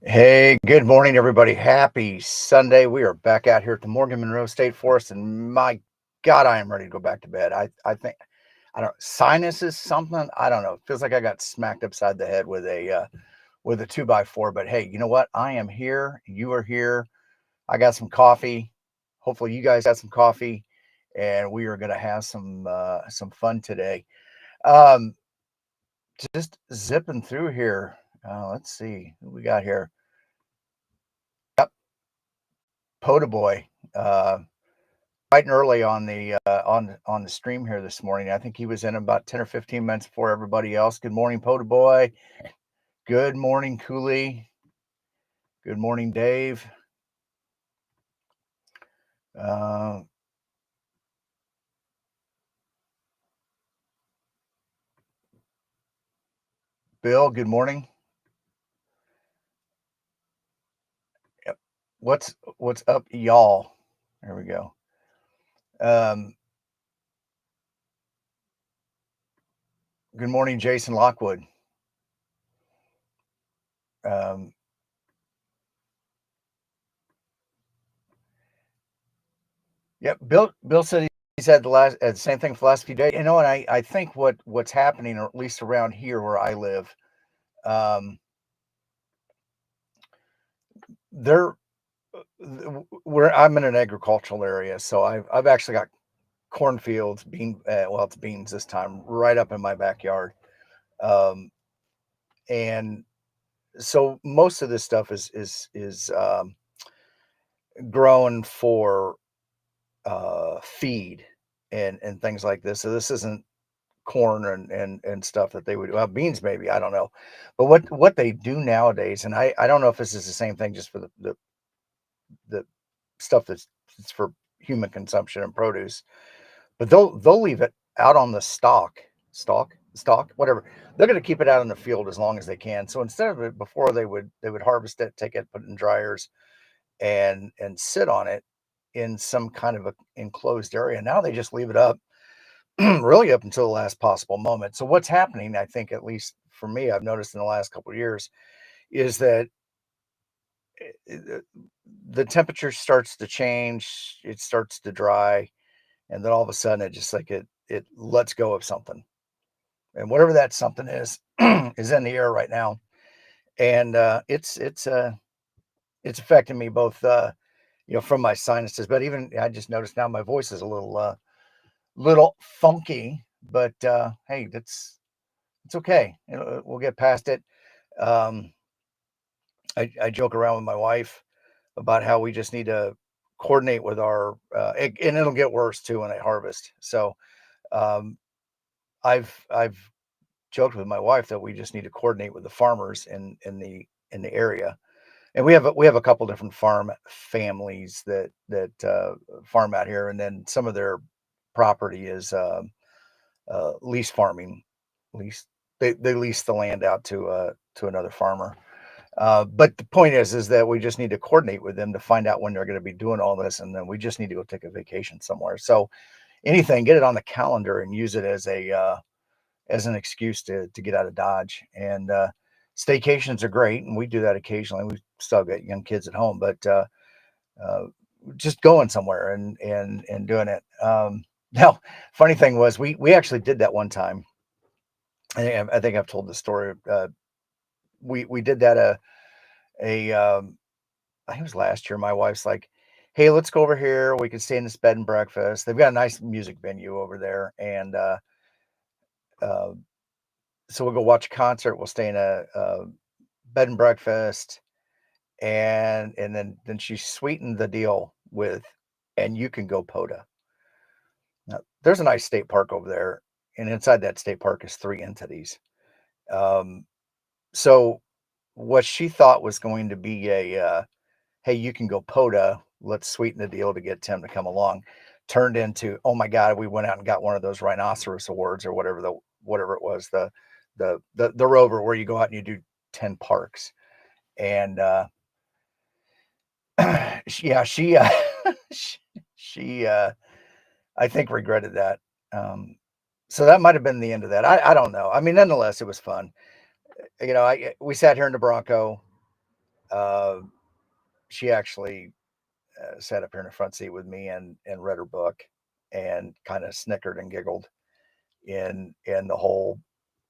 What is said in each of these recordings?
Hey, good morning, everybody. Happy Sunday. We are back out here at the Morgan Monroe State Forest, and my God, I am ready to go back to bed. I think I don't sinuses something. I don't know. It feels like I got smacked upside the head with a 2x4. But hey, you know what? I am here. You are here. I got some coffee. Hopefully, you guys got some coffee, and we are gonna have some fun today. Um, just zipping through here. Let's see who we got here. POTA boy, bright and early on the stream here this morning. I think he was in about 10 or 15 minutes before everybody else. Good morning, POTA boy. Good morning, Cooley. Good morning, Dave. Bill, good morning. Yep. What's up, y'all? There we go. Good morning, Jason Lockwood. Yep. Bill said he's had the same thing for the last few days. You know, and I think what's happening, or at least around here where I live, there where I'm in an agricultural area, so I've actually got cornfields, it's beans this time, right up in my backyard, and so most of this stuff is grown for feed and things like this. So this isn't corn and stuff that they would, well, beans maybe, I don't know, but what they do nowadays, and I don't know if this is the same thing just for the stuff it's for human consumption and produce, but they'll leave it out on the stalk, whatever. They're going to keep it out in the field as long as they can. So instead of it, before they would harvest it, take it, put it in dryers, and sit on it in some kind of a enclosed area. Now they just leave it up, really up until the last possible moment. So what's happening, I think, at least for me, I've noticed in the last couple of years, is that the temperature starts to change, it starts to dry, and then all of a sudden it just like it lets go of something, and whatever that something is is in the air right now, and it's affecting me both, from my sinuses, but even I just noticed now my voice is a little funky, but hey, it's okay. We'll get past it. um I joke around with my wife about how we just need to coordinate with and it'll get worse too when I harvest. So um, I've joked with my wife that we just need to coordinate with the farmers in the area, and we have a couple different farm families that farm out here, and then some of their property is lease farming. Lease they lease the land out to another farmer. But the point is that we just need to coordinate with them to find out when they're going to be doing all this, and then we just need to go take a vacation somewhere. So anything, get it on the calendar and use it as an excuse to get out of Dodge. And staycations are great, and we do that occasionally. We still got young kids at home, but just going somewhere and doing it. Now, funny thing was we actually did that one time. I think I've told the story. We did that I think it was last year. My wife's like, "Hey, let's go over here. We can stay in this bed and breakfast." They've got a nice music venue over there, and uh, so we'll go watch a concert. We'll stay in a bed and breakfast, and then she sweetened the deal with, and you can go POTA. Now, there's a nice state park over there, and inside that state park is three entities. Um, so what she thought was going to be hey, you can go POTA. Let's sweeten the deal to get Tim to come along. Turned into, oh my God, we went out and got one of those rhinoceros awards or whatever it was, the rover where you go out and you do 10 parks. And yeah, she, she I think regretted that. Um, so that might have been the end of that. I don't know. I mean, nonetheless, it was fun. We sat here in the Bronco. Uh, she actually sat up here in the front seat with me and read her book and kind of snickered and giggled in the whole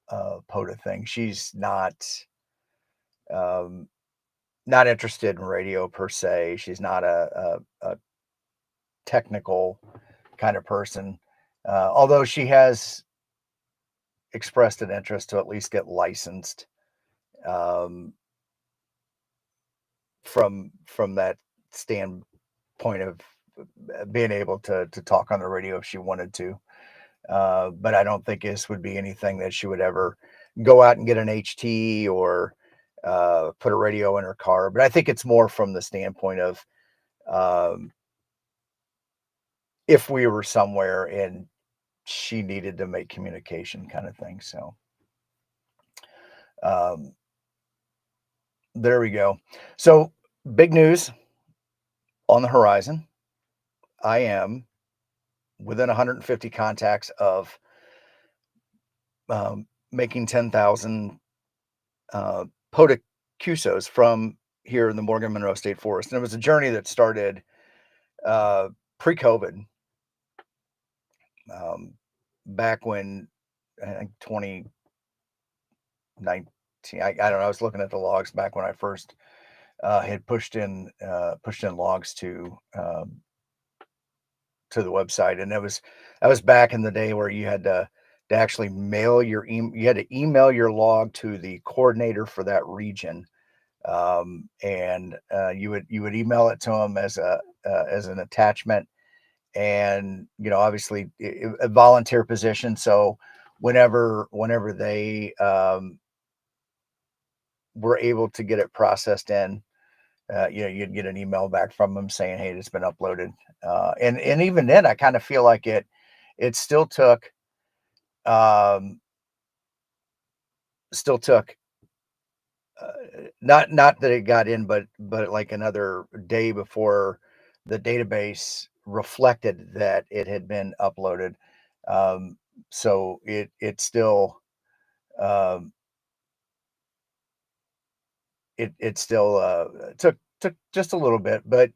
POTA thing. She's um, not interested in radio per se. She's not a technical kind of person, although she has expressed an interest to at least get licensed um, from that standpoint of being able to talk on the radio if she wanted to. But I don't think this would be anything that she would ever go out and get an HT or put a radio in her car. But I think it's more from the standpoint of um, if we were somewhere and she needed to make communication kind of thing. So um, there we go. So big news on the horizon. I am within 150 contacts of making 10,000 POTA QSOs from here in the Morgan Monroe State Forest. And it was a journey that started pre-COVID, um, back when I think 2019. I don't know. I was looking at the logs back when I first had pushed in logs to the website, and that was back in the day where you had to actually you had to email your log to the coordinator for that region, and you would email it to them as an attachment, and obviously a volunteer position. So whenever they were able to get it processed in, you'd get an email back from them saying, "Hey, it's been uploaded." And even then, I kind of feel like it um, still took not that it got in, but like another day before the database reflected that it had been uploaded. Um, so it still um, it still took just a little bit, but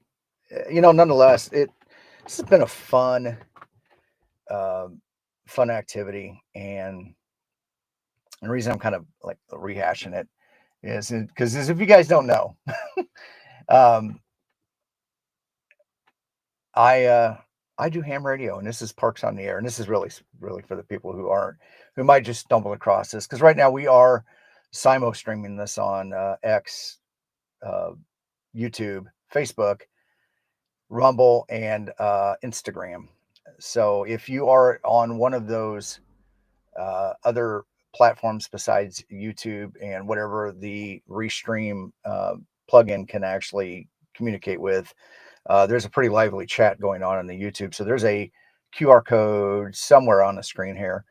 nonetheless, this has been a um, fun activity, and the reason I'm kind of like rehashing it is because if you guys don't know, um, I I do ham radio, and this is Parks on the Air, and this is really for the people who might just stumble across this, because right now we are simul streaming this on X, uh, YouTube, Facebook, Rumble, and Instagram. So if you are on one of those other platforms besides YouTube and whatever the Restream plugin can actually communicate with, there's a pretty lively chat going on the YouTube. So there's a QR code somewhere on the screen here.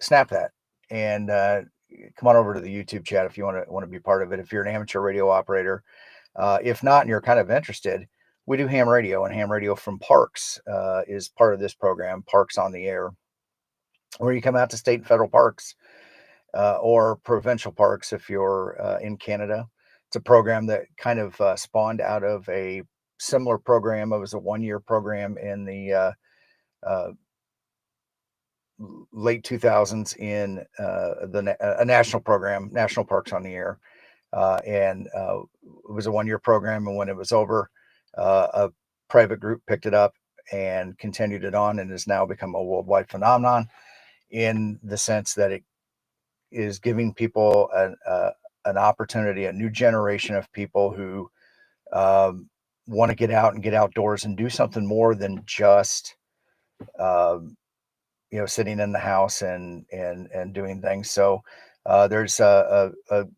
Snap that and come on over to the YouTube chat if you want to be part of it. If you're an amateur radio operator, if not, and you're kind of interested, we do ham radio, and ham radio from Parks is part of this program, Parks on the Air, where you come out to state and federal parks or provincial parks if you're in Canada. It's a program that kind of spawned out of a similar program. It was a 1-year program in the uh, late 2000s in a national program, National Parks on the Air, and it was a 1 year program. And when it was over, a private group picked it up and continued it on, and has now become a worldwide phenomenon in the sense that it is giving people an opportunity, a new generation of people who um, want to get out and get outdoors and do something more than just um, sitting in the house and doing things. So there's a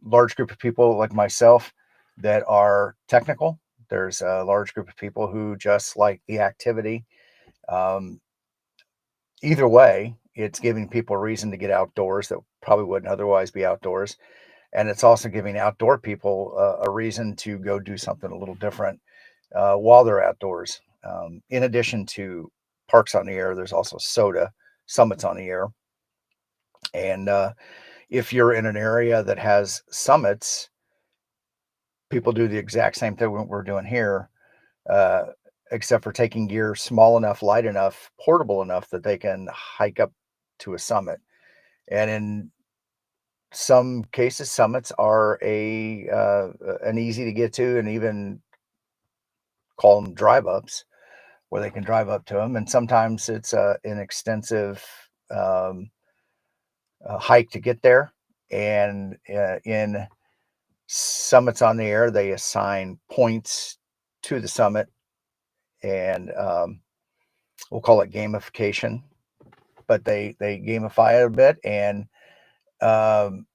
large group of people like myself that are technical. There's a large group of people who just like the activity. Um, Either way, it's giving people a reason to get outdoors that probably wouldn't otherwise be outdoors, and it's also giving outdoor people a reason to go do something a little different while they're outdoors. In addition to Parks on the Air, there's also SOTA, Summits on the Air. And if you're in an area that has summits, people do the exact same thing we're doing here, uh, except for taking gear small enough, light enough, portable enough that they can hike up to a summit. And in some cases, summits are an easy to get to, and even call them drive ups, where they can drive up to them. And sometimes it's an extensive um, hike to get there. And in Summits on the Air, they assign points to the summit, and we'll call it gamification. But they gamify it a bit, and um,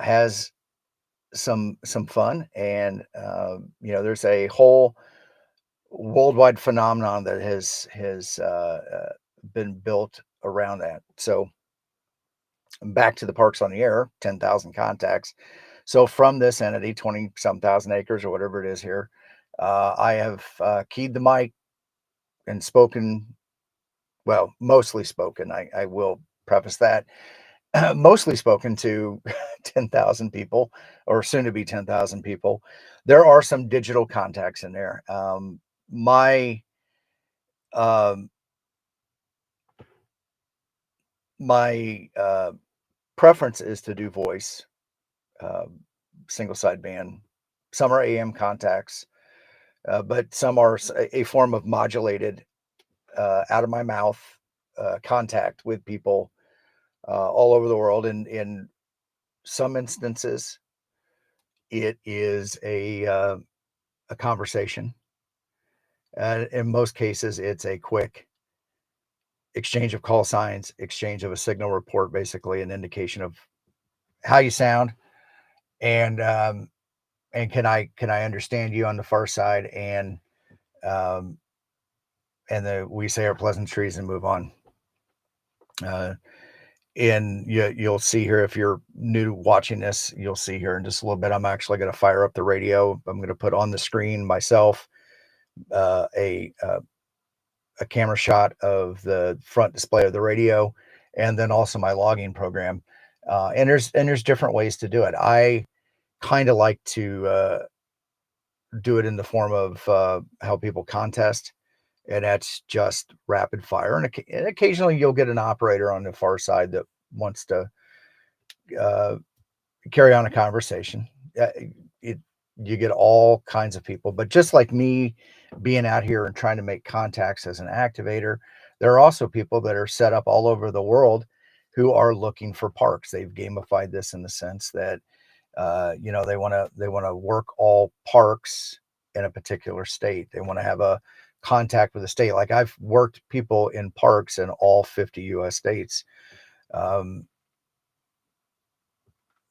has some fun. And there's a whole worldwide phenomenon that has been built around that. So back to the Parks on the Air, 10,000 contacts. So from this entity, 20 some thousand acres or whatever it is here, I have keyed the mic and spoken, well, mostly spoken. I will preface that. Mostly spoken to 10,000 people, or soon to be 10,000 people. There are some digital contacts in there. My um, my preference is to do voice, uh, single sideband. Some are AM contacts, but some are a form of modulated, out of my mouth contact with people all over the world. And in some instances, it is a conversation. In most cases, it's a quick exchange of call signs, exchange of a signal report, basically an indication of how you sound, and can I understand you on the far side, um, we say our pleasantries and move on. Uh, and you'll see here, if you're new watching this, you'll see here in just a little bit, I'm actually going to fire up the radio. I'm going to put on the screen myself uh, a uh, a camera shot of the front display of the radio, and then also my logging program. And there's different ways to do it. I kind of like to do it in the form of how people contest, and that's just rapid fire. And occasionally you'll get an operator on the far side that wants to uh, carry on a conversation. It You get all kinds of people, but just like me being out here and trying to make contacts as an activator, there are also people that are set up all over the world who are looking for parks. They've gamified this in the sense that they want to work all parks in a particular state. They want to have a contact with the state. Like, I've worked people in parks in all 50 U.S. states. Um,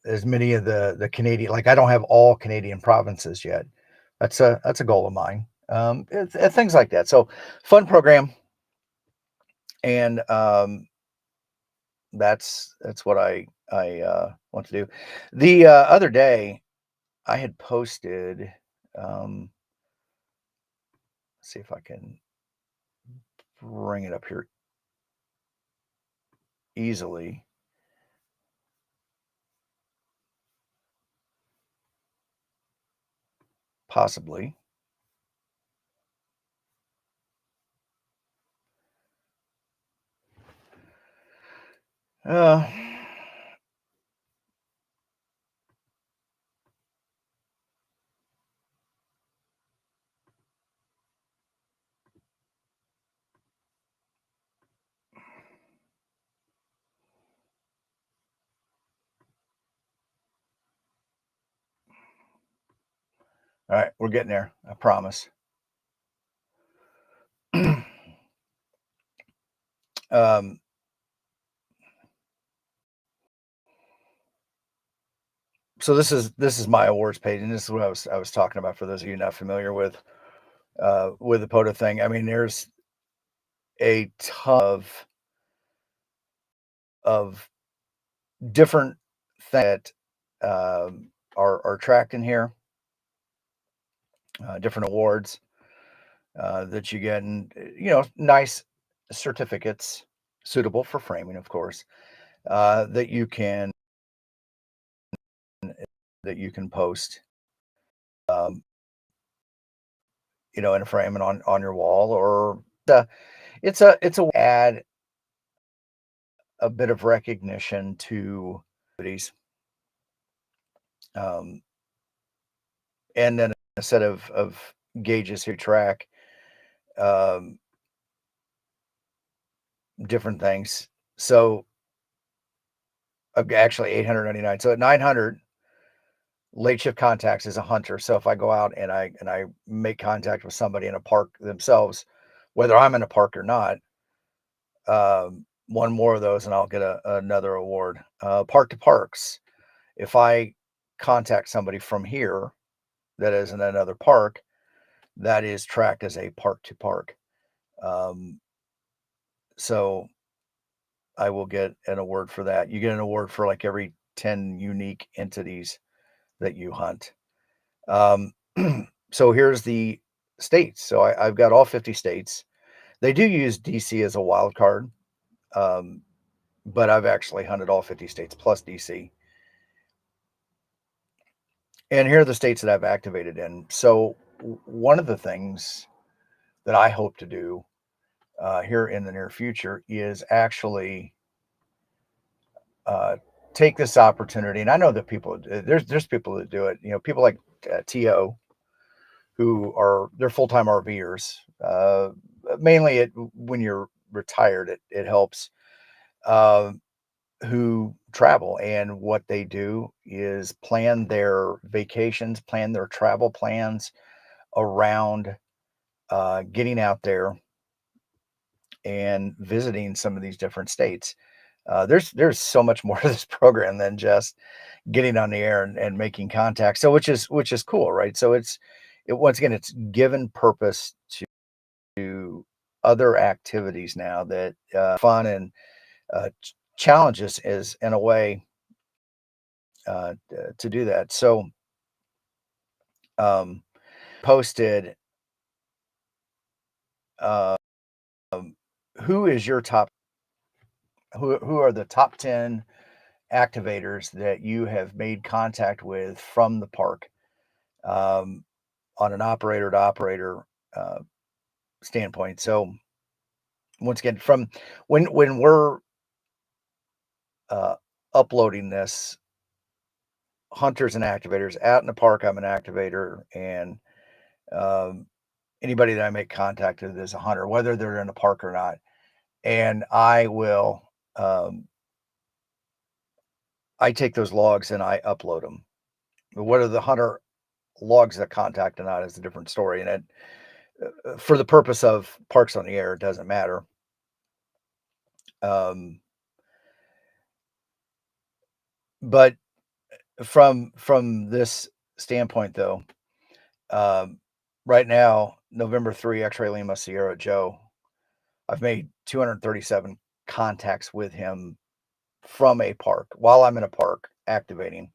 as many of the Canadian, like, I don't have all Canadian provinces yet. That's a goal of mine. Things like that. So fun program, and that's what I want to do. The other day I had posted. Let's see if I can bring it up here easily. Possibly. Uh, all right, we're getting there. I promise. um, so this is my awards page, and this is what I was talking about for those of you not familiar with the POTA thing. I mean, there's a ton of different things that are tracked in here, different awards that you get, and nice certificates suitable for framing, of course, that you can post, um, in a frame and on your wall, or it's a add a bit of recognition to these, um, and then a set of gauges who track um, different things. So actually 899. So at 900, late shift contacts is a hunter. So if I go out and I make contact with somebody in a park themselves, whether I'm in a park or not, one more of those and I'll get another award. Park to parks. If I contact somebody from here that is in another park, that is tracked as a park to park. Um, so I will get an award for that. You get an award for like every 10 unique entities that you hunt. Um, so here's the states. So I've got all 50 states. They do use DC as a wild card, um, but I've actually hunted all 50 states plus DC. And here are the states that I've activated in. So one of the things that I hope to do here in the near future is actually uh, take this opportunity. And I know that there's people that do it. People like To, who are they're full time RVers. Mainly, when you're retired, it helps. Uh, who travel, and what they do is plan their vacations, plan their travel plans around getting out there and visiting some of these different states. There's so much more to this program than just getting on the air and making contact. So which is cool, right? So once again, it's given purpose to other activities now that fun and challenges is in a way to do that. So um, posted, uh, who is your top? Who are the top 10 activators that you have made contact with from the park, um, on an operator to operator uh, standpoint. So once again, from when we're uh, uploading this, hunters and activators out in the park, I'm an activator, and um, anybody that I make contact with is a hunter, whether they're in the park or not. And um, I take those logs and I upload them. Whether the hunter logs that contact or not is a different story. And for the purpose of Parks on the Air, it doesn't matter. Um, but from this standpoint, though, um, right now, November 3, X-Ray Lima Sierra Joe, I've made 237 contacts with him from a park while I'm in a park activating.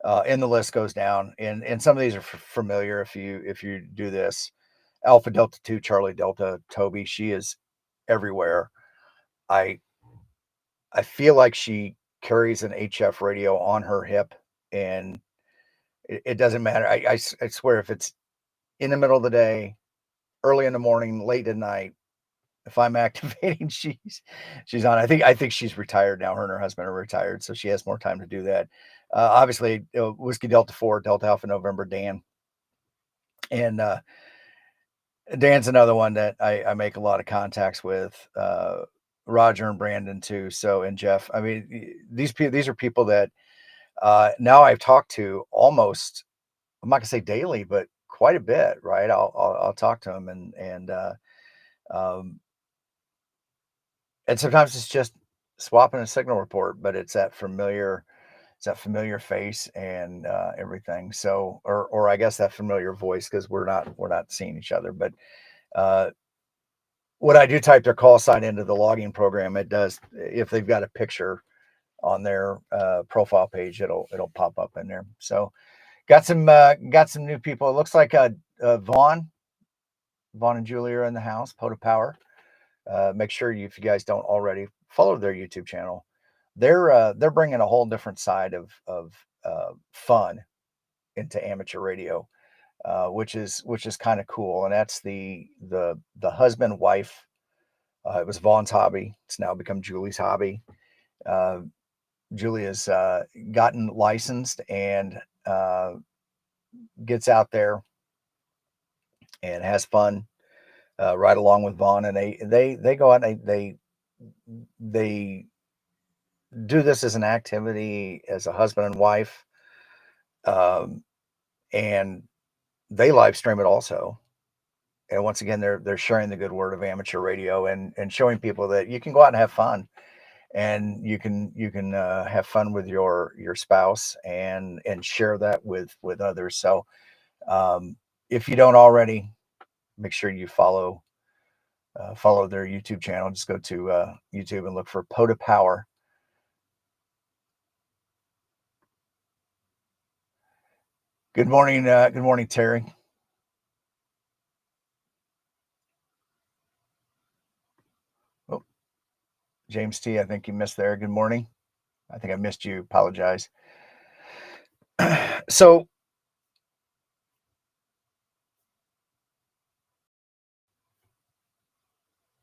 And the list goes down, and some of these are familiar if you do this. Alpha Delta 2, Charlie Delta, Toby. She is everywhere. I I feel like she carries an HF radio on her hip, and it doesn't matter. I swear, if it's in the middle of the day, early in the morning, late at night, if I'm activating, she's on. I think she's retired now. Her and her husband are retired, so she has more time to do that. Obviously, Whiskey Delta 4, Delta Alpha November, Dan, and Dan's another one that I make a lot of contacts with. Roger and Brandon too. So and Jeff. I mean, these are people that now I've talked to almost. I'm not gonna say daily, but quite a bit. Right? I'll talk to them um, and sometimes it's just swapping a signal report, but it's that familiar face and everything. So, or I guess that familiar voice because we're not seeing each other. But uh, when I do type their call sign into the logging program, it does. If they've got a picture on their profile page, it'll pop up in there. So, got some new people. It looks like Vaughn and Julie are in the house. POTA Power. Make sure if you guys don't already follow their YouTube channel, they're bringing a whole different side of fun into amateur radio, which is kind of cool. And that's the husband wife. It was Vaughn's hobby. It's now become Julie's hobby. Uh, Julie has gotten licensed and gets out there and has fun right along with Vaughn. And they go out and they do this as an activity as a husband and wife, um, and they live stream it also. And once again, they're sharing the good word of amateur radio and showing people that you can go out and have fun, and you can have fun with your spouse and share that with others. So if you don't already, make sure you follow their YouTube channel. Just go to YouTube and look for POTA Power. Good morning, Terry. Oh, James T. I think you missed there. Good morning. I think I missed you. Apologize. So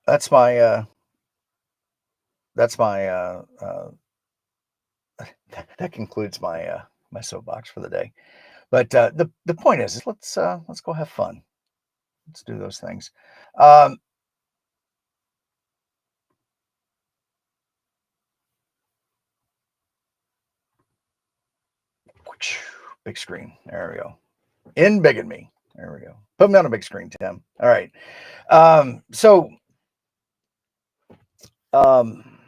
that's my that's my that concludes my soapbox for the day. But the point is let's go have fun. Let's do those things. Um, big screen. There we go. In big and me. There we go. Put me on a big screen, Tim. All right. So um,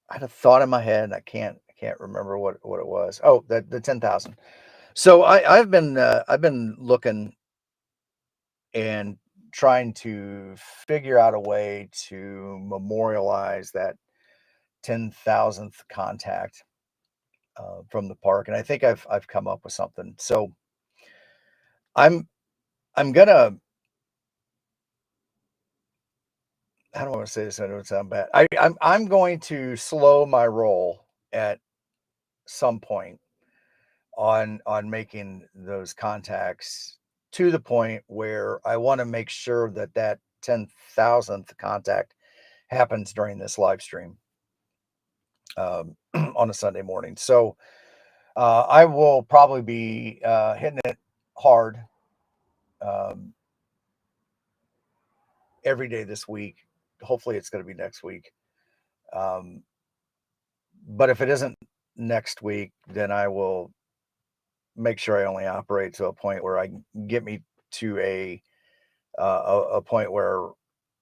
I had a thought in my head. And I can't remember what it was. Oh, the 10,000. So I've been looking and trying to figure out a way to memorialize that 10,000th contact from the park, and I think I've come up with something. So I'm I'm gonna how do I want to say this? I don't sound bad. I'm going to slow my roll at some point on making those contacts to the point where I want to make sure that that 10,000th contact happens during this live stream on a Sunday morning. So I will probably be hitting it hard um, every day this week. Hopefully, it's going to be next week. Um, but if it isn't next week, then I will make sure I only operate to a point where I can get me to a point where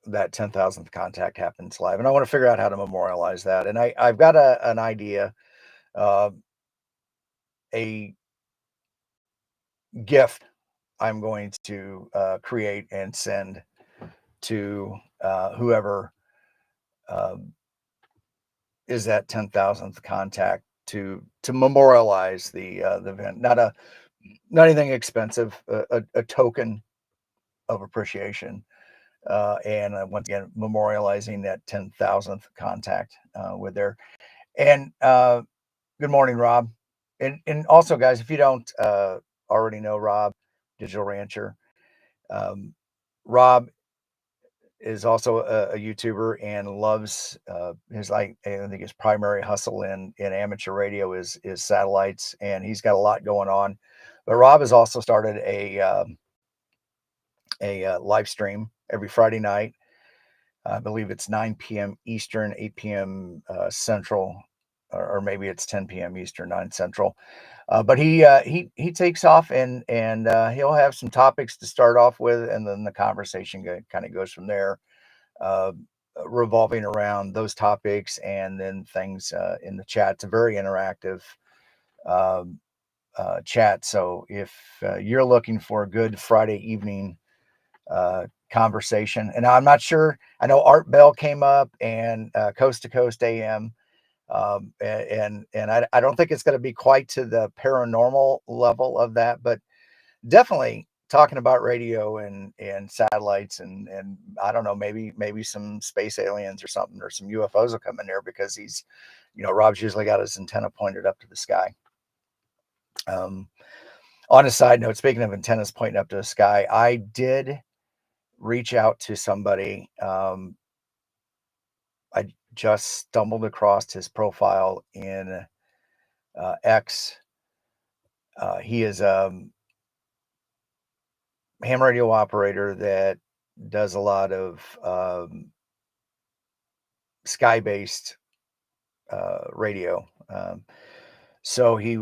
that 10,000th contact happens live. And I want to figure out how to memorialize that. And I've got an idea, uh, a gift I'm going to create and send to whoever um, is that 10,000th contact to memorialize the event. Not anything expensive, a token of appreciation, and once again memorializing that 10,000th contact with their and good morning, Rob, and also guys, if you don't already know Rob, Digital Rancher, um, Rob is also a YouTuber and loves his like I think his primary hustle in amateur radio is satellites, and he's got a lot going on. But Rob has also started a live stream every Friday night. I believe it's 9 p.m. Eastern, 8 p.m. Central, or maybe it's 10 p.m. Eastern, 9 Central. But he takes off and he'll have some topics to start off with, and then the conversation kind of goes from there, uh, revolving around those topics, and then things in the chat. It's a very interactive um, chat. So if you're looking for a good Friday evening conversation, and I'm not sure, I know Art Bell came up and Coast to Coast AM. I don't think it's going to be quite to the paranormal level of that, but definitely talking about radio and satellites and I don't know, maybe some space aliens or something, or some UFOs will come in there, because he's, Rob's usually got his antenna pointed up to the sky. Um, on a side note, speaking of antennas pointing up to the sky, I did reach out to somebody. I just stumbled across his profile in X. He is a ham radio operator that does a lot of sky-based radio. So he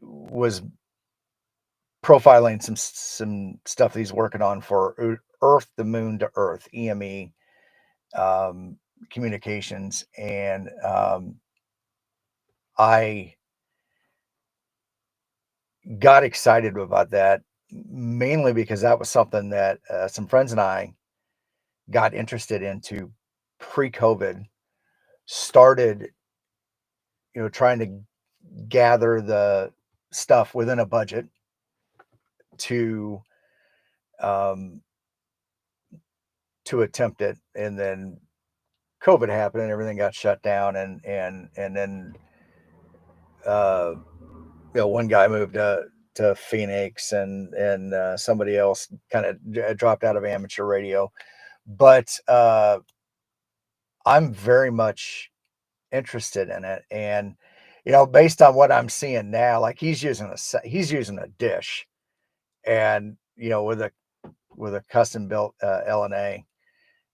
was profiling some stuff that he's working on for Earth to Moon to Earth (EME) communications, and I got excited about that, mainly because that was something that some friends and I got interested into pre-COVID. Started, trying to gather the stuff within a budget to um, to attempt it, and then COVID happened and everything got shut down, and then uh, one guy moved to Phoenix, and somebody else kind of dropped out of amateur radio. But I'm very much interested in it, and based on what I'm seeing now, like he's using a dish, and with a custom built LNA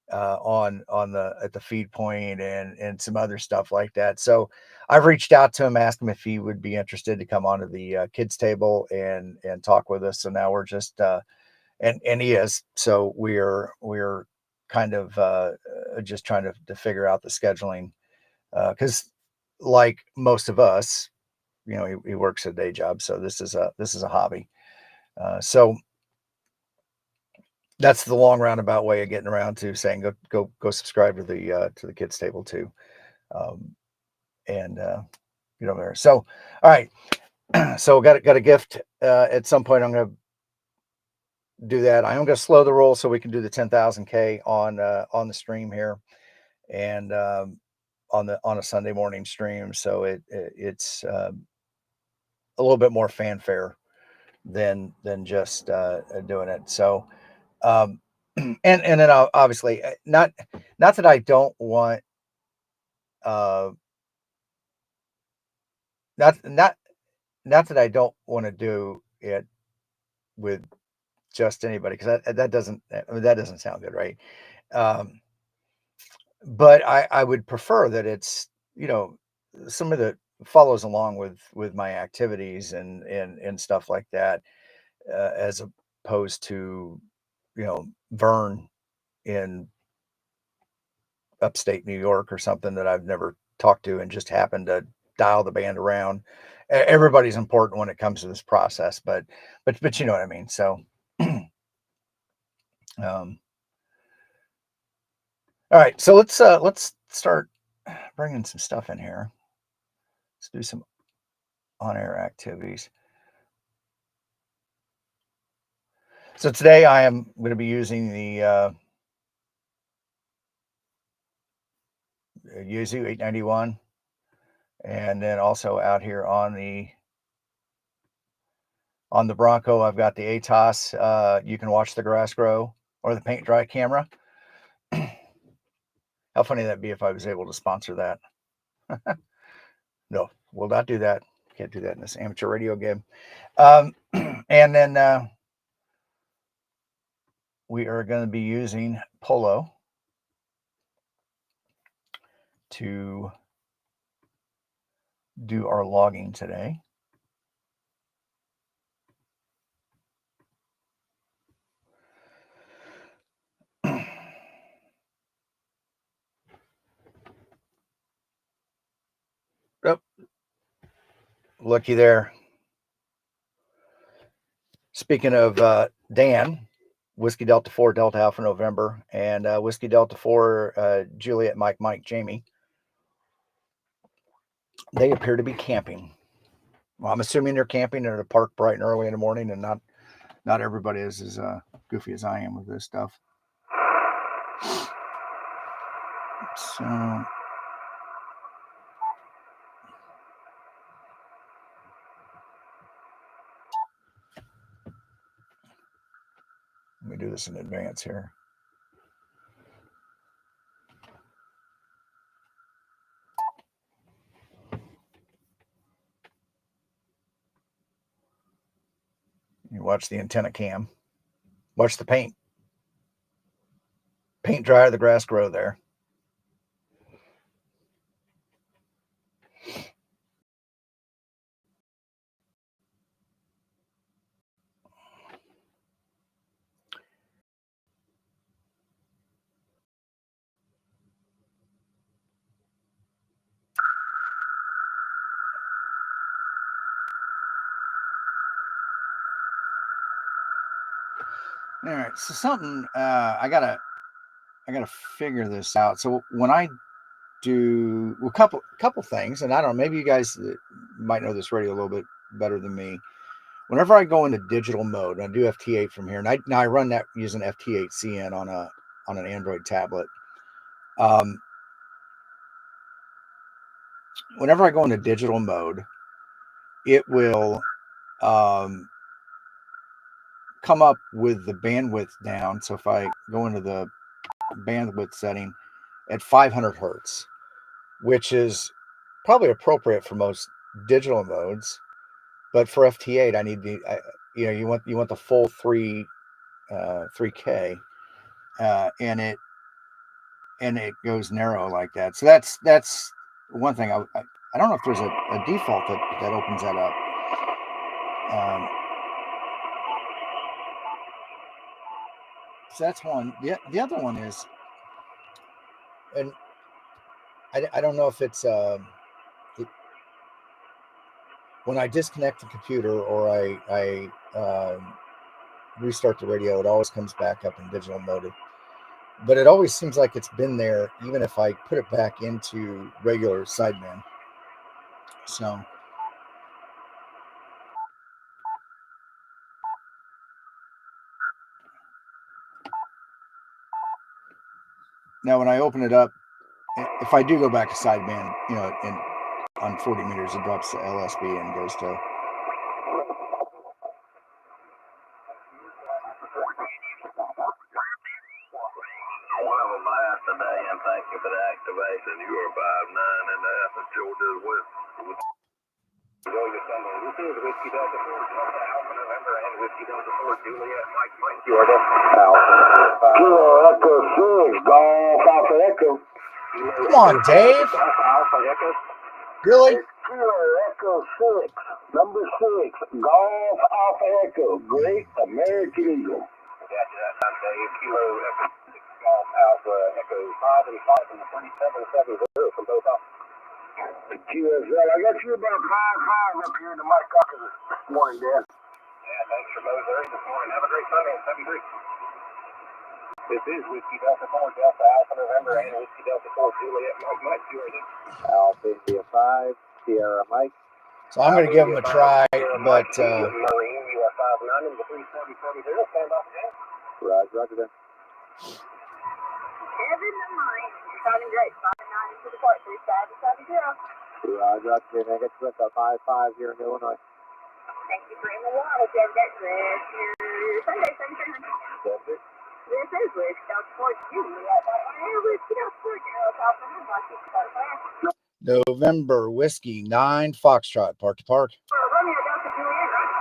on the at the feed point, and some other stuff like that. So I've reached out to him, asked him if he would be interested to come onto the kids table and talk with us. So now we're just and he is. So we're kind of just trying to figure out the scheduling, because like most of us, he works a day job, so this is a hobby. So that's the long roundabout way of getting around to saying go subscribe to the kids table too, um, and get over there. So all right, so got a gift. At some point, I'm gonna do that. I'm gonna slow the roll so we can do the 10,000K on the stream here, and on a Sunday morning stream. So it's a little bit more fanfare than just doing it. So and then obviously not that I don't want uh not not that I don't want to do it with just anybody, because that doesn't, I mean, that doesn't sound good, right? Um, but I would prefer that it's, some of the follows along with my activities and stuff like that, as opposed to Vern in upstate New York or something that I've never talked to and just happened to dial the band around. Everybody's important when it comes to this process, but you know what I mean. So, um, all right, so let's start bringing some stuff in here. Let's do some on-air activities. So today I am going to be using the Yuzu 891, and then also out here on the Bronco, I've got the ATOS. You can watch the grass grow, or the paint dry camera. How funny that'd be if I was able to sponsor that. No, will not do that. Can't do that in this amateur radio game. And then we are going to be using Polo to do our logging today. Oh, looky there. Speaking of Dan, Whiskey Delta 4 Delta Alpha November, and Whiskey Delta 4 Juliet Mike Jamie, they appear to be camping. Well, I'm assuming they're camping at a park bright and early in the morning, and not everybody is as goofy as I am with this stuff. So let me do this in advance here. You watch the antenna cam. Watch the paint. Paint dry, the grass grow there. All right, so something I gotta figure this out. So when I do a couple things, and I don't know, maybe you guys might know this radio a little bit better than me. Whenever I go into digital mode, I do FT8 from here, and I run that using FT8CN on an Android tablet. Whenever I go into digital mode, it will come up with the bandwidth down. So if I go into the bandwidth setting at 500 hertz, which is probably appropriate for most digital modes, but for FT8, I need you want the full 3K, and it goes narrow like that. So that's one thing. I don't know if there's a default that opens that up. So that's one. The other one is, and I don't know if it's when I disconnect the computer or I restart the radio, it always comes back up in digital mode. But it always seems like it's been there, even if I put it back into regular sideband. So now when I open it up, if I do go back to sideband, on 40 meters, it drops to LSB and goes to. Today, and thank you for the activation. You are 5'9" and a half at Georgia's West. Enjoy your Sunday. This is Whiskey Delta 4 Delta Alpha November and Whiskey Delta 4 Juliet Mike you are the Alpha. Kilo Echo 6, Golf Alpha Echo. Come on, Dave. Alpha Echo. Really? Kilo Echo 6, number 6, Golf Alpha Echo. Great American Eagle. Gotcha, that time, Dave. Kilo Echo 6, Golf Alpha Echo 5 and 5 and 3770 from both off. QSL, I got you about 5-5 up here to Mike Cocker this morning, Dan. Yeah, thanks for those early this morning. Have a great Sunday at 7-3. This is Whiskey Delta 4 Delta Alpha November and Whiskey Delta 4 Juliet Mike. You are the Alpha India 5, Sierra Mike. So I'm going to give him a try, but Marine, you are 5'9" and the 3770. Stand off again. Roger that. Kevin and Mike, sounding great. 5'9" into the port, 3770. Roger, I get you at the 5-5 here in Illinois. Thank you for in the wall. Hope you have a great rest of your Sunday. Thank you. This is Whiskey Delta 4 Juliet. Whiskey Delta 4 Delta Alpha. November Whiskey 9 Foxtrot, park to park. Romeo Delta Juliet, right?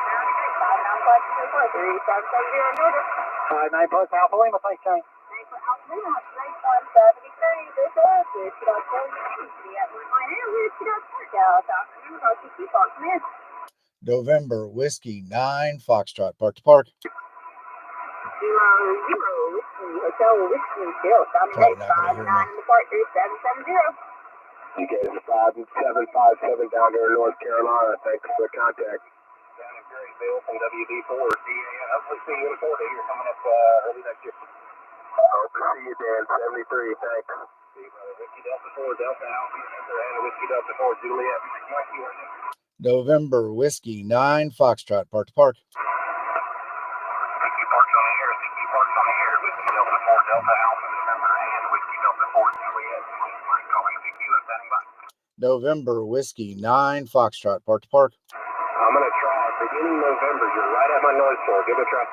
3770 notice. 9 plus Alpha Lima, thanks, Shane. 9 for Alpha Lima, 9173. This is Whiskey Delta 4 Juliet. Whiskey Delta 4 Delta Alpha. Keep on, man. November Whiskey 9 Foxtrot, park to park. 0 Whiskey Hotel Whiskey Bill. Probably not gonna hear me. 9 in the park 3770. You guys are 5757 down here in North Carolina. Thanks for the contact. Down in Perry, Bill from WD4. Hopefully see you in Florida here coming up early next year. Hope to see you, Dan. 73, thanks. Whiskey Delta 4 Delta Alpha and Whiskey Delta 4 Juliet. November Whiskey 9 Foxtrot, park to park. CQ Parks on the air. CQ Parks on the air. Whiskey Delta 4 Delta Alpha November and Whiskey Delta 4 Juliet. Calling CQ and standing by. November Whiskey 9 Foxtrot, park to park. I'm going to try. Beginning November, you're right at my noise floor. Give it a try.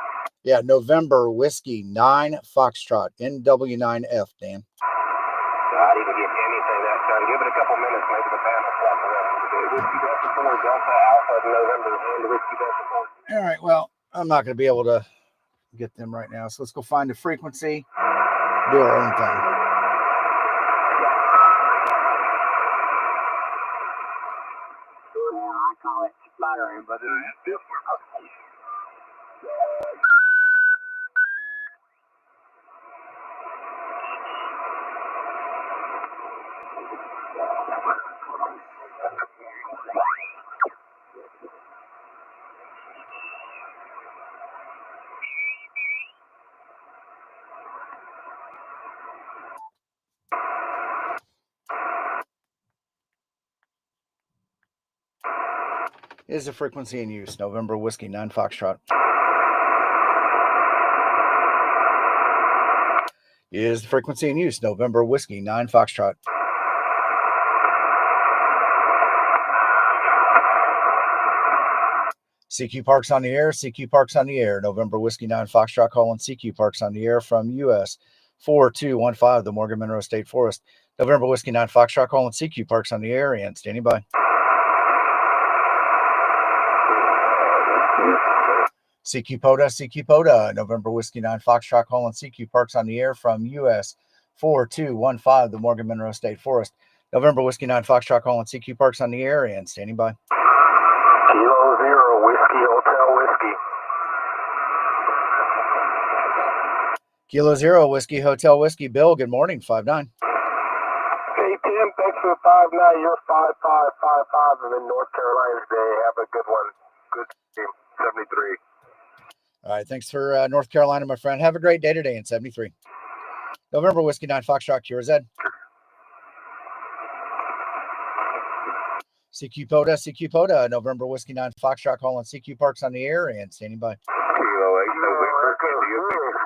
Yeah, November Whiskey 9 Foxtrot, NW9F, Dan. I didn't give you anything that time. Give it a couple minutes. Maybe the band will swap around. Whiskey Delta 4 Delta Alpha November and Whiskey Delta 4. All right, well, I'm not going to be able to get them right now, so let's go find a frequency, do our own thing. I call it flattering, but it is different. Is the frequency in use? November Whiskey 9 Foxtrot. Is the frequency in use? November Whiskey 9 Foxtrot. CQ Parks on the air. CQ Parks on the air. November Whiskey 9 Foxtrot calling CQ Parks on the air from US 4215, the Morgan Monroe State Forest. November Whiskey 9 Foxtrot calling CQ Parks on the air and standing by. CQ POTA, November Whiskey 9 Foxtrot calling CQ Parks on the air from US 4215, the Morgan Monroe State Forest. November Whiskey 9 Foxtrot calling CQ Parks on the air and standing by. Kilo 0 Whiskey Hotel Whiskey. Kilo 0 Whiskey Hotel Whiskey. Bill, good morning, 5-9. Hey, Tim, thanks for 5-9. You're 5555 and in North Carolina today. Have a good one. Good team, 73. All right, thanks for North Carolina, my friend. Have a great day today in 73. November Whiskey 9 Foxtrot, QRZ. CQ POTA, November Whiskey 9 Foxtrot calling CQ Parks on the air and standing by. Kilo 8 November India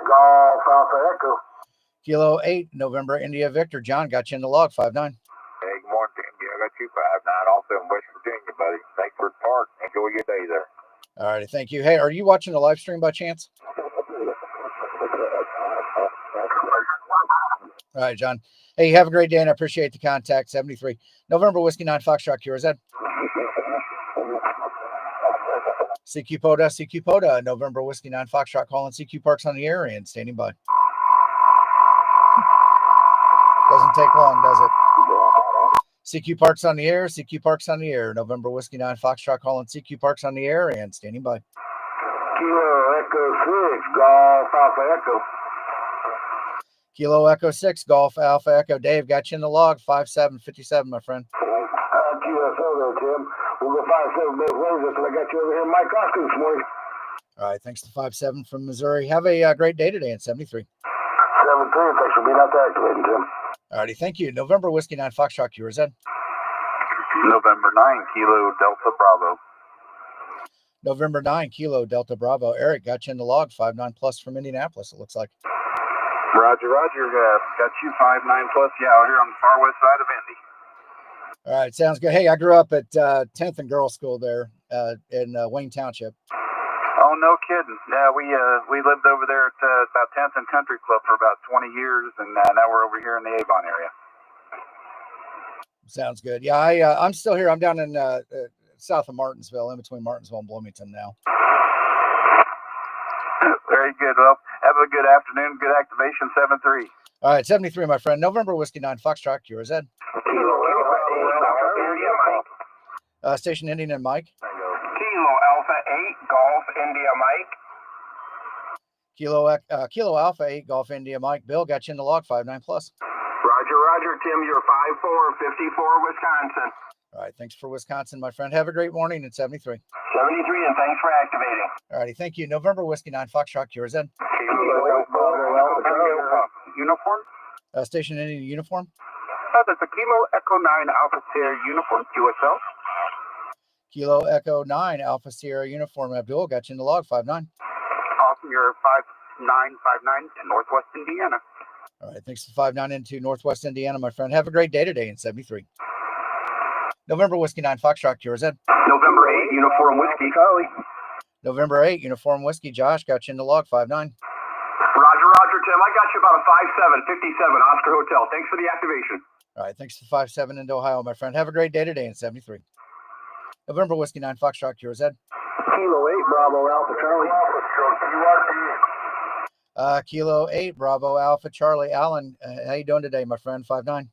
Golf Alpha Echo. Kilo 8 November India Victor. John, got you in the log, 5-9. Hey, good morning, Tim. Yeah, I got you 5-9 also in West Virginia, buddy. Thanks for the park. Enjoy your day there. All righty, thank you. Hey, are you watching the live stream by chance? All right, John. Hey, have a great day, and I appreciate the contact. 73. November Whiskey 9 Foxtrot, QRZ. CQ POTA, November Whiskey 9 Foxtrot calling CQ Parks on the air and standing by. Doesn't take long, does it? CQ Parks on the air, CQ Parks on the air. November Whiskey 9 Foxtrot calling CQ Parks on the air and standing by. Kilo Echo 6 Golf Alpha Echo. Kilo Echo 6 Golf Alpha Echo. Dave, got you in the log, 5757, my friend. QSO there, Tim. We'll go 57 both ways until I got you over here in Mike Oscar this morning. All right, thanks to 57 from Missouri. Have a great day today in 73. 73, thanks for being out there activating, Tim. All righty, thank you. November Whiskey 9 Foxtrot, QRZ. November 9 Kilo Delta Bravo. November 9 Kilo Delta Bravo. Eric, got you in the log, 5-9 plus from Indianapolis, it looks like. Roger, got you 5-9 plus, yeah, out here on the far west side of Indy. All right, sounds good. Hey, I grew up at 10th and Girls School there in Wayne Township. Oh, no kidding. Yeah, we lived over there at about 10th and Country Club for about 20 years, and now we're over here in the Avon area. Sounds good. Yeah, I'm still here. I'm down in south of Martinsville, in between Martinsville and Bloomington now. Very good. Well, have a good afternoon. Good activation, 7-3. All right, 73, my friend. November Whiskey 9 Foxtrot, QRZ. Station ending in Mike. Kilo Alpha 8 Golf India Mike. Kilo Alpha 8 Golf India Mike. Bill, got you in the log, 59 plus. Roger, Tim. You're 5-4, 54, Wisconsin. All right, thanks for Wisconsin, my friend. Have a great morning at 73. 73, and thanks for activating. All righty, thank you. November Whiskey 9 Foxtrot, QRZ. Uniform? Station ending uniform. That's a Kilo Echo 9 Alpha Sierra uniform, QSL. Kilo Echo 9 Alpha Sierra uniform. Abdul, got you in the log, 59. Awesome. You're 5959 in Northwest Indiana. All right, thanks for 59 into Northwest Indiana, my friend. Have a great day today in 73. November Whiskey 9 Foxtrot, QRZ. November 8 Uniform Whiskey Charlie. November 8 Uniform Whiskey Josh, got you in the log, 59. Roger, Tim. I got you about a 5-7, 57 Oscar Hotel. Thanks for the activation. All right, thanks for 57 into Ohio, my friend. Have a great day today in 73. November Whiskey 9 Foxtrot, QRZ. Kilo 8 Bravo Alpha Charlie. Kilo 8 Bravo Alpha Charlie. Alan, how you doing today, my friend? 59.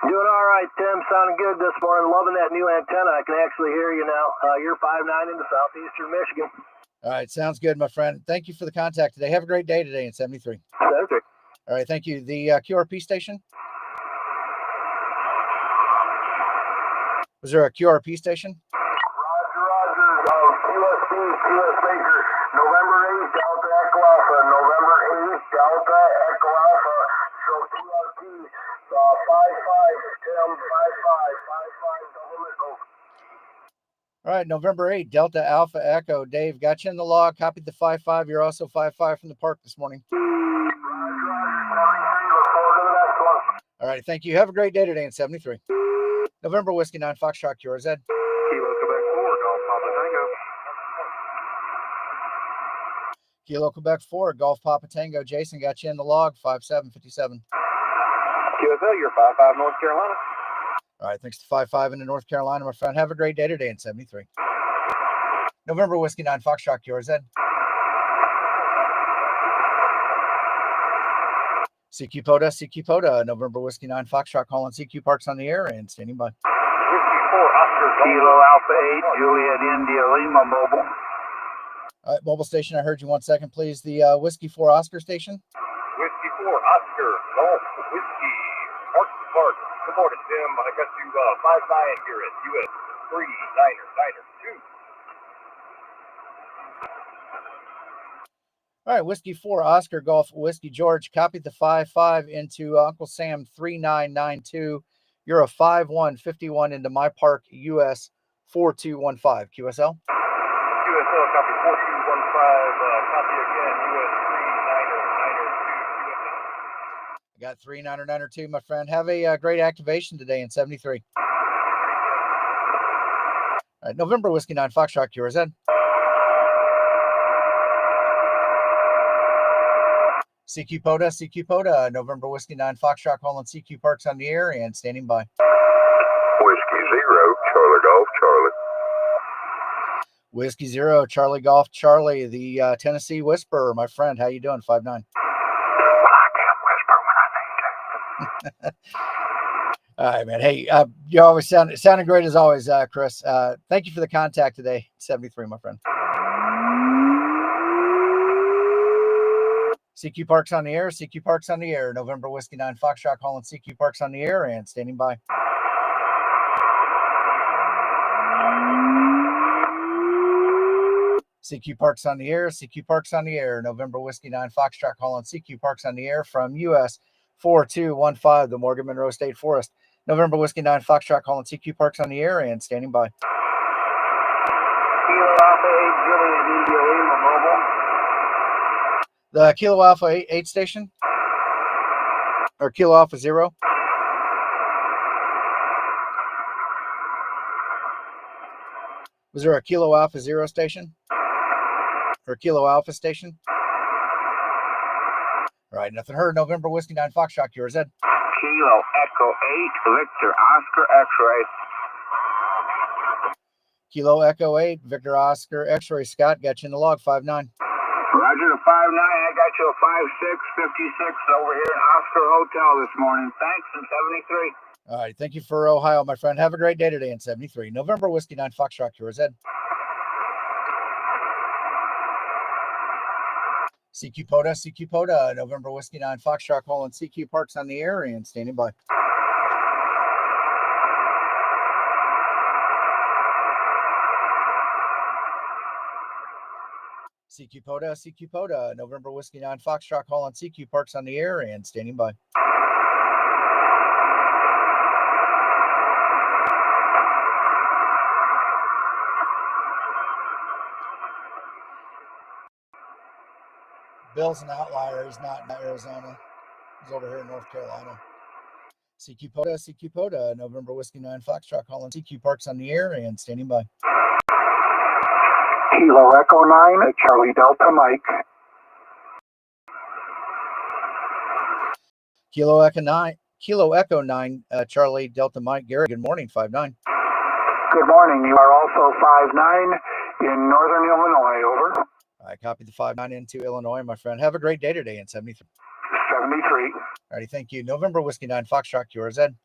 Doing all right, Tim. Sounding good this morning. Loving that new antenna. I can actually hear you now. You're 5-9 into southeastern Michigan. All right, sounds good, my friend. Thank you for the contact today. Have a great day today in 73. 73. All right, thank you. The QRP station? Was there a QRP station? Roger. QS Baker. November 8 Delta Echo Alpha. November 8 Delta Echo Alpha. So QRP 5-5 Tim 5-5 double nickel. All right, November 8 Delta Alpha Echo. Dave, got you in the log. Copied the 5-5. You're also 5-5 from the park this morning. All right, thank you. Have a great day today in 73. November Whiskey 9 Foxtrot, QRZ. Kilo Quebec 4, Golf Papa Tango. Kilo Quebec 4, Golf Papa Tango. Jason, got you in the log, 5757. QSL, you're 5-5 North Carolina. All right, thanks to 5-5 into North Carolina, my friend. Have a great day today in 73. November Whiskey 9 Foxtrot, QRZ. CQ POTA, November Whiskey 9 Foxtrot, calling CQ Parks on the air and standing by. Whiskey 4, Oscar Kilo Alpha 8, Juliet India Lima Mobile. All right, mobile station, I heard you 1 second, please. The Whiskey 4 Oscar station. Whiskey 4, Oscar Golf Whiskey Park to Park. Good morning, Tim. I got you 5-9 here at US 3-9-2. All right, Whiskey 4 Oscar Golf Whiskey George. Copied the 5-5 into Uncle Sam 3992. You're a 5-1-51 into my park US 4215. QSL. QSL, copy 4215. Copy again, US 3-9-2. I got 3-9-2, my friend. Have a great activation today in 73. All right, November Whiskey 9 Foxtrot, QRZ. CQ POTA, November Whiskey 9 Foxtrot, calling CQ Parks on the air and standing by. Whiskey 0 Charlie Golf Charlie. Whiskey 0 Charlie Golf Charlie, the Tennessee Whisperer, my friend. How you doing? 5-9. I can't whisper when I need to. All right, man. Hey, you always sounding great as always, Chris. Thank you for the contact today. 73, my friend. CQ Parks on the air. CQ Parks on the air. November Whiskey 9 Foxtrot, calling CQ Parks on the air and standing by. CQ Parks on the air. CQ Parks on the air. November Whiskey 9 Foxtrot, calling CQ Parks on the air from US 4215, the Morgan Monroe State Forest. November Whiskey 9 Foxtrot, calling CQ Parks on the air and standing by. Kilo Alpha 8, Juliet India Lima Mobile. The Kilo Alpha 8 station? Or Kilo Alpha 0? Was there a Kilo Alpha 0 station? or Kilo Alpha Station. All right, nothing heard. November Whiskey 9 Foxtrot, QRZ. Kilo Echo 8, Victor Oscar X-ray. Kilo Echo 8, Victor Oscar X-ray. Scott, got you in the log, 5-9. Roger the 5-9. I got you a 5-6-56 over here in Oscar Hotel this morning. Thanks, in 73. All right, thank you for Ohio, my friend. Have a great day today in 73. November Whiskey 9 Foxtrot, QRZ. CQ POTA, November Whiskey 9 Foxtrot, calling CQ Parks on the air and standing by. CQ POTA, November Whiskey 9 Foxtrot, calling CQ Parks on the air and standing by. Bill's an outlier. He's not in Arizona. He's over here in North Carolina. CQ POTA, November Whiskey 9 Foxtrot, calling CQ Parks on the air and standing by. Kilo Echo 9, Charlie Delta Mike. Kilo Echo 9, Charlie Delta Mike. Gary, good morning, 5-9. Good morning. You are also 5-9 in Northern Illinois, over. I copy the 5-9 into Illinois, my friend. Have a great day today in 73. 73. All righty, thank you. November Whiskey 9 Foxtrot, QRZ.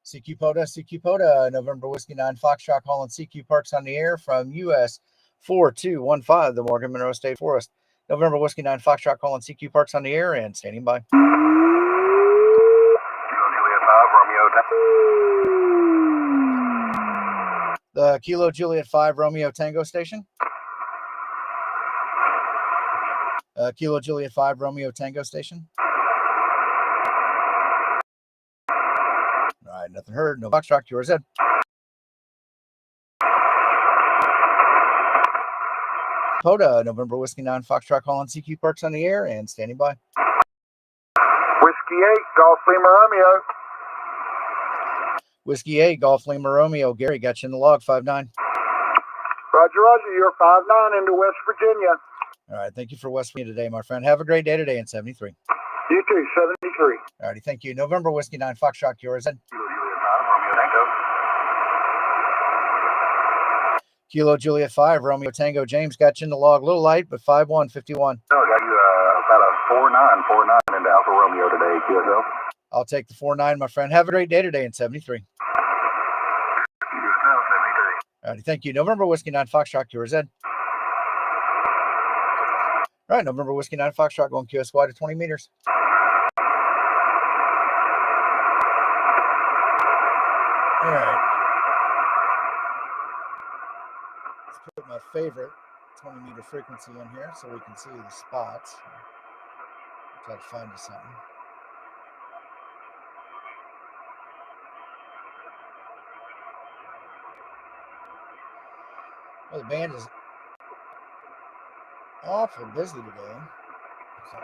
CQ POTA, November Whiskey 9 Foxtrot, calling CQ Parks on the air from US 4215, the Morgan Monroe State Forest. November Whiskey 9 Foxtrot, calling CQ Parks on the air and standing by. The Kilo Juliet 5 Romeo Tango Station. Kilo Juliet 5 Romeo Tango Station. All right, nothing heard. No Foxtrot, QRZ. POTA, November Whiskey 9 Foxtrot, calling CQ Parks on the air and standing by. Whiskey 8, Golf Lima Romeo. Whiskey 8, Golf Lima Romeo. Gary, got you in the log, 5-9. Roger, roger. You're 5-9 into West Virginia. All right, thank you for West Virginia today, my friend. Have a great day today in 73. You too, 73. All righty, thank you. November Whiskey 9 Foxtrot, QRZ. Kilo Juliet 5 Romeo Tango. James, got you in the log. A little light, but 5-1, 51. No, I got you about a 4-9 into Alpha Romeo today, QSL. I'll take the 4-9, my friend. Have a great day today in 73. All righty, thank you. November Whiskey 9 Foxtrot, QRZ. All right, November Whiskey 9 Foxtrot, going QSY to 20 meters. All right. Let's put my favorite 20-meter frequency in here so we can see the spots. Try to find you something. Well, the band is awful busy today. So.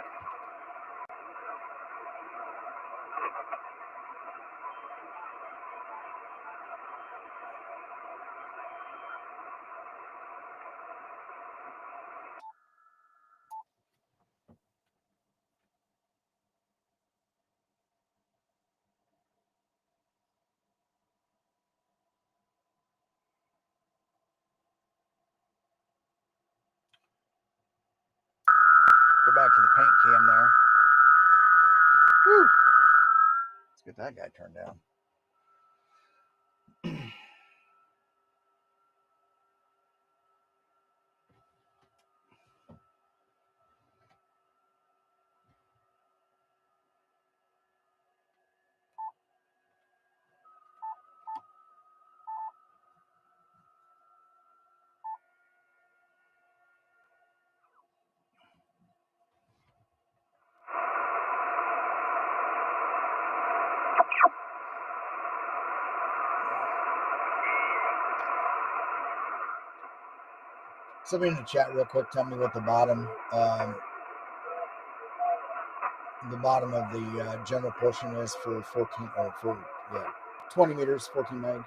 Go back to the paint cam there. Woo. Let's get that guy turned down. Somebody in the chat real quick, tell me what the bottom of the general portion is for 14 or for Yeah. 20 meters, 14 meg.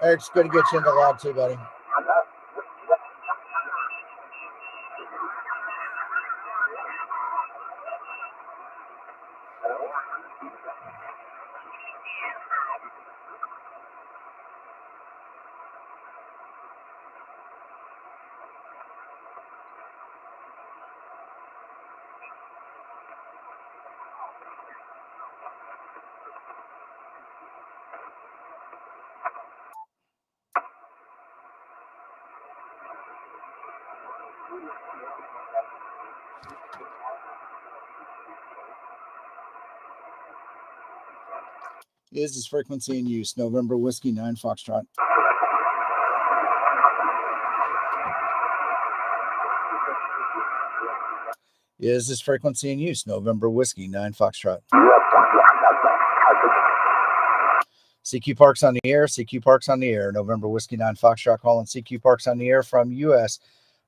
Eric's good to get you in the log too, buddy. Is this frequency in use? November Whiskey 9 Foxtrot. Is this frequency in use? November Whiskey 9 Foxtrot. CQ Parks on the air. CQ Parks on the air. November Whiskey 9 Foxtrot calling CQ Parks on the air from US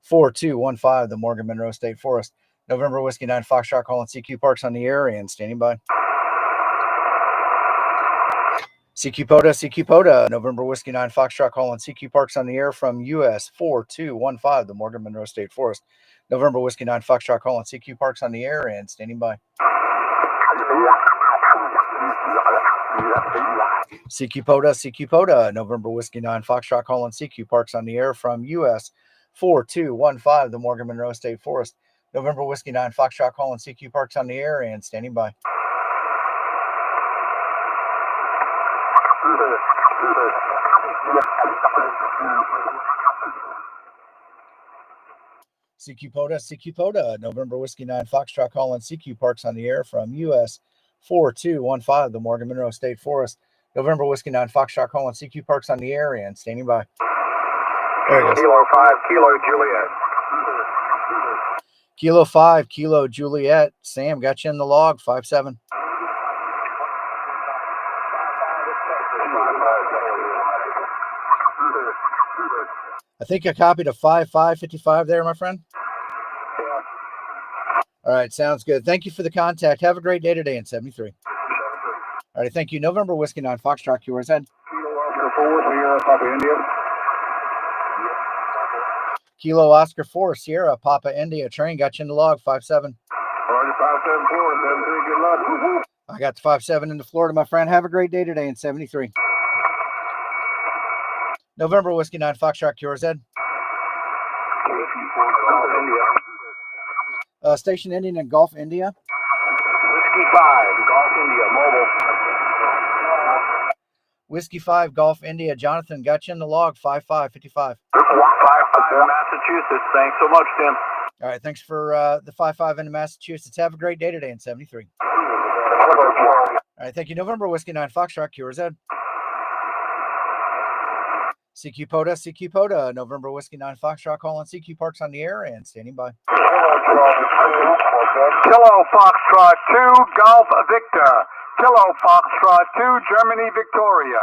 4215, the Morgan Monroe State Forest. November Whiskey 9 Foxtrot calling CQ Parks on the air and standing by. CQ POTA, November Whiskey 9 Foxtrot calling CQ Parks on the air from US 4215, the Morgan Monroe State Forest. November Whiskey 9 Foxtrot calling CQ Parks on the air and standing by. CQ POTA, November Whiskey 9 Foxtrot calling CQ Parks on the air from US 4215, the Morgan Monroe State Forest. November Whiskey 9 Foxtrot calling CQ Parks on the air and standing by. CQ POTA, November Whiskey 9 Foxtrot calling CQ Parks on the air from US 4215, the Morgan Monroe State Forest. November Whiskey 9 Foxtrot calling CQ Parks on the air and standing by. There it goes. Kilo 5, Kilo Juliet. Kilo 5, Kilo Juliet. Sam, got you in the log, 5-7. I think I copied a 5-5-55 there, my friend. All right, sounds good. Thank you for the contact. Have a great day today in 73. All right, thank you. November Whiskey 9 Foxtrot, yours head. Kilo Oscar 4, Sierra, Papa India. Train got you in the log, 5-7. I got the 5-7 into Florida, my friend. Have a great day today in 73. November Whiskey 9 Foxtrot, yours head. Station Indian in Gulf, India. Whiskey 5, Golf India, mobile. Whiskey 5, Gulf, India. Jonathan, got you in the log, 5-5-55. 5-5, Massachusetts. Thanks so much, Tim. All right, thanks for the 5-5 into Massachusetts. Have a great day today in 73. All right, thank you. November Whiskey 9 Foxtrot, yours head. CQ POTA, November Whiskey 9 Foxtrot calling CQ Parks on the air and standing by. Kilo Foxtrot 2, Golf Victor. Kilo Foxtrot 2, Germany Victoria.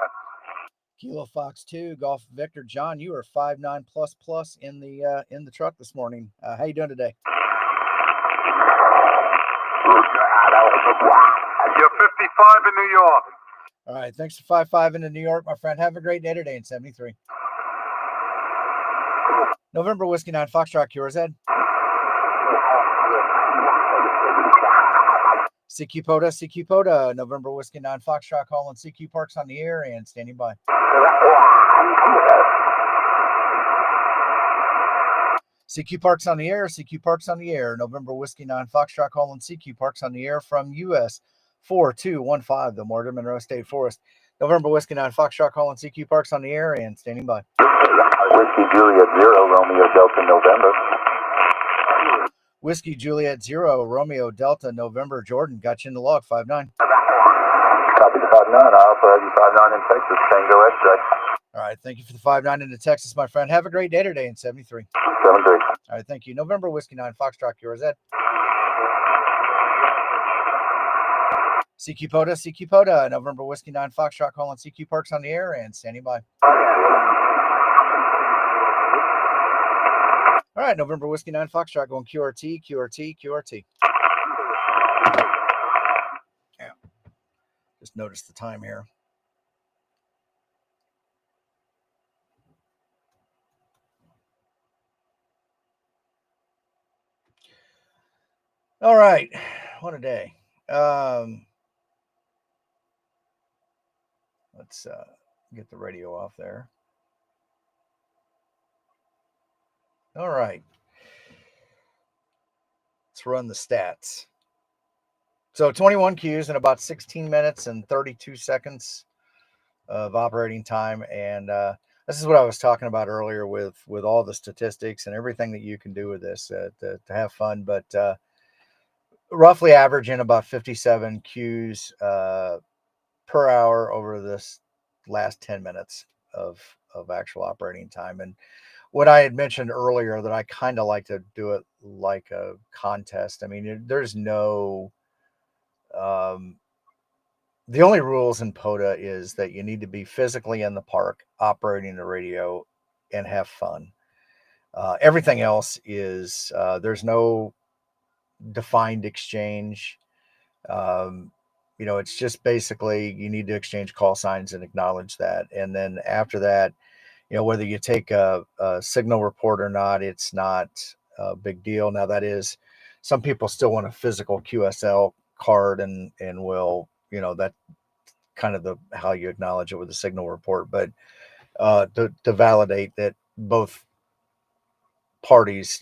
Kilo Fox 2, Golf Victor. John, you are 5-9++ in the truck this morning. How you doing today? You're 55 in New York. All right, thanks for 5-5 into New York, my friend. Have a great day today in 73. November Whiskey 9 Foxtrot, yours head. CQ POTA, November Whiskey 9 Foxtrot calling CQ Parks on the air and standing by. CQ Parks on the air, November Whiskey 9 Foxtrot calling CQ Parks on the air from US 4215, the Morgan Monroe State Forest. November Whiskey 9 Foxtrot calling CQ Parks on the air and standing by. Whiskey Juliet 0, Romeo Delta November. Whiskey Juliet 0, Romeo Delta November. Jordan, got you in the log, 5-9. Copy the 5-9. I also have you 5-9 in Texas. Tango X-ray. All right, thank you for the 5-9 into Texas, my friend. Have a great day today in 73. 73. All right, thank you. November Whiskey 9 Foxtrot, yours head. CQ POTA, November Whiskey 9 Foxtrot calling CQ Parks on the air and standing by. All right, November Whiskey 9 Foxtrot going QRT. Yeah, just noticed the time here. All right, what a day. Let's get the radio off there. All right. Let's run the stats. So 21 Qs in about 16 minutes and 32 seconds of operating time. And this is what I was talking about earlier with all the statistics and everything that you can do with this to have fun. But roughly averaging about 57 Qs per hour over this last 10 minutes of actual operating time. And what I had mentioned earlier that I kind of like to do it like a contest. I mean, there's no, the only rules in POTA is that you need to be physically in the park operating the radio and have fun. Everything else is, there's no defined exchange. It's just basically you need to exchange call signs and acknowledge that. And then after that, whether you take a signal report or not, it's not a big deal. Now that is, some people still want a physical QSL card and will, that kind of how you acknowledge it with a signal report, but to validate that both parties,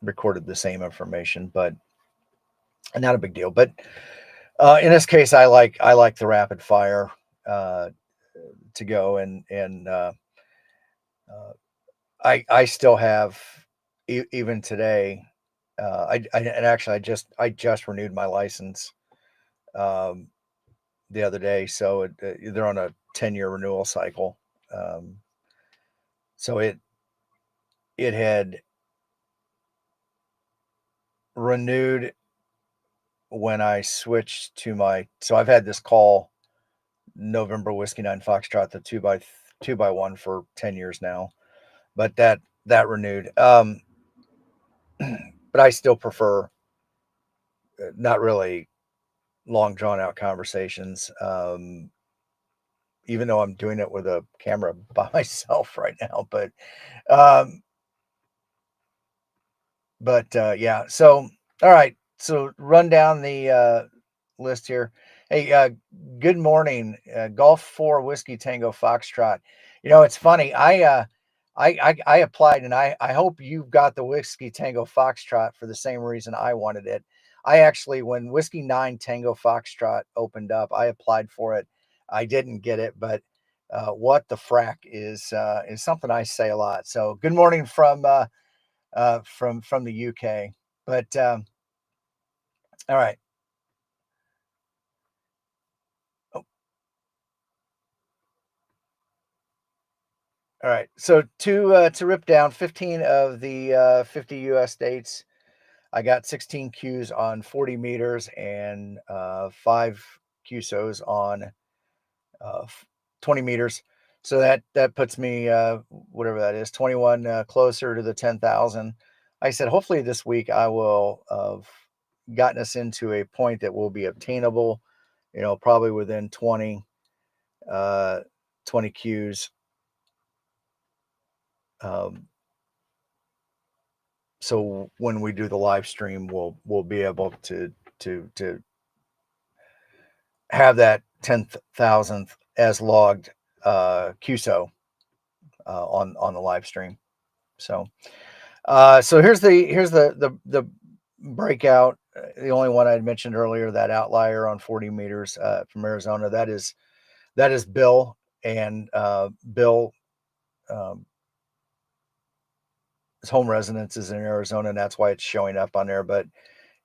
recorded the same information, but not a big deal. But in this case, I like the rapid fire to go, and I still have even today. I just renewed my license the other day, so they're on a 10-year renewal cycle. So it had renewed when I switched to so I've had this call November Whiskey 9 Foxtrot, the 2x1 for 10 years now, but that renewed. But I still prefer not really long drawn out conversations. Even though I'm doing it with a camera by myself right now, but yeah. So, all right. So run down the list here. Hey, good morning. Golf 4 Whiskey Tango Foxtrot. It's funny. I applied, and I hope you got the Whiskey Tango Foxtrot for the same reason I wanted it. I actually, when Whiskey 9 Tango Foxtrot opened up, I applied for it. I didn't get it, but what the frack is something I say a lot. So good morning from the UK. But all right. Oh, all right. So to rip down 15 of the 50 U.S. states, I got 16 Qs on 40 meters and 5 QSOs on 20 meters. So that puts me whatever that is, 21 closer to the 10,000. I said hopefully this week I will have gotten us into a point that will be obtainable, probably within 20 Qs. So when we do the live stream, we'll be able to have that 10,000th as logged QSO on the live stream. So here's the breakout. The only one I'd mentioned earlier, that outlier on 40 meters from Arizona, that is Bill, and Bill, his home residence is in Arizona, and that's why it's showing up on there. But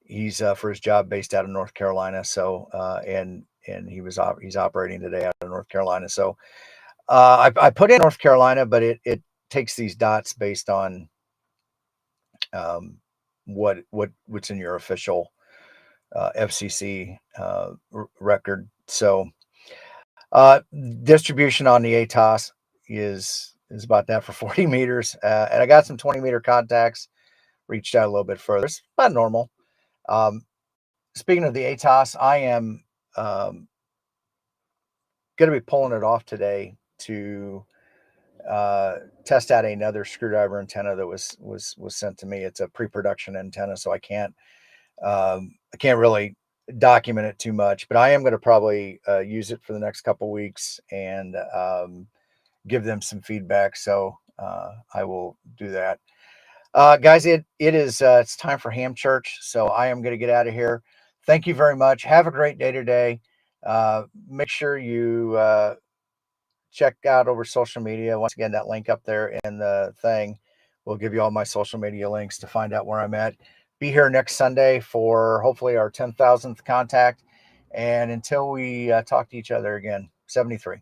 he's for his job based out of North Carolina. So and he's operating today out of North Carolina. So I put in North Carolina, but it takes these dots based on what's in your official FCC record. So distribution on the ATOS is about that for 40 meters. And I got some 20-meter contacts, reached out a little bit further. It's about normal. Speaking of the ATOS, I am going to be pulling it off today to test out another screwdriver antenna that was sent to me. It's a pre-production antenna, so I can't really document it too much, but I am going to probably use it for the next couple weeks and give them some feedback. So I will do that. Guys, it is it's time for ham church, so I am going to get out of here. Thank you very much. Have a great day today. Make sure you check out over social media. Once again, that link up there in the thing will give you all my social media links to find out where I'm at. Be here next Sunday for hopefully our 10,000th contact. And until we talk to each other again, 73.